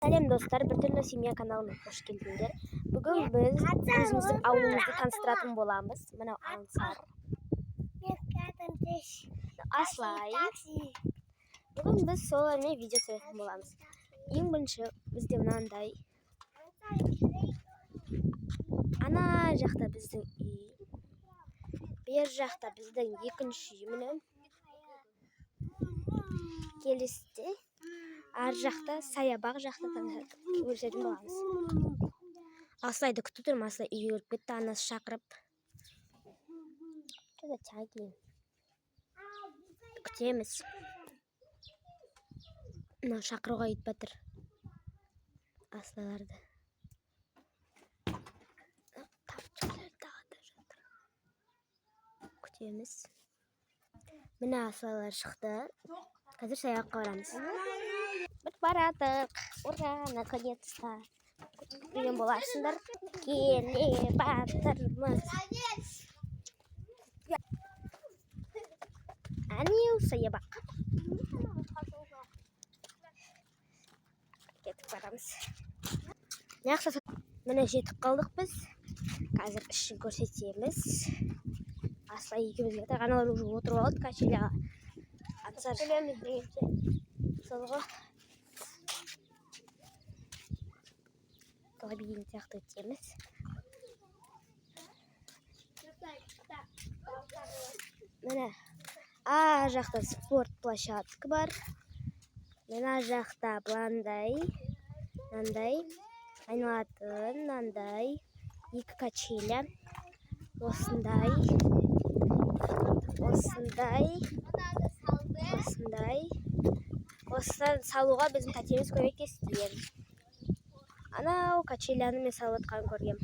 Сәлем достар, бір түрлі семья каналына қош келдіңдер. Бүгін біз өзіміздің ауылымызды таныстыратын боламыз. Мынау Аңсар, Аслай. Бүгін біз солармен видео түсіретін боламыз. Ең бірінші бізде мынандай. Ана жақта біздің үй. Бер жақта біздің екінші үй. Міне келісті. Ар жақта саябақ жақта көрсететін боламыз. Аслайды күтіп тұрмын. Аслай үйге кіріп кетті, анасы шақырып. Күтеміз. Мынау шақыруға кетіп жатыр Аслайларды. Күтеміз. Міне Аслайлар шықты. Қазір саябаққа барамыз. Біз барадық. Ура, наконец-то. Күткен боларсыңдар. Келе батырмыз. Әнеу саябақ. Кетіп барамыз. Міне жетіп қалдық біз. Қазір ішін көрсетеміз. Аслай екеуміз кетіп аналар уже отырып алды качеляға. Аңсар солғы лабиринт сияқты өтеміз. Міне ар жақта спорт площадка бар. Мына жақта мынандай айналатын мынандай екі качеля. Осындай осыдан салуға біздің тәтеміз көмектескен. Анау качеляны мен салып отқанын көргем.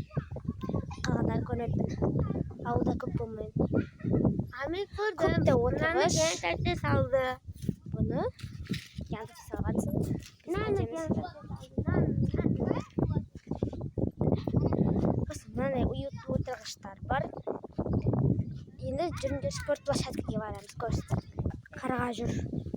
Қалғандар көрмеппін. Ауылда көп болмаймын. Көп те отырғыш. Тәте салды. Бұны янтәте салғансың. Мынандай уютты отырғыштар бар. Енді жүрінде спорт площадкаға барамыз. Көрсетіп. Қарға жүр.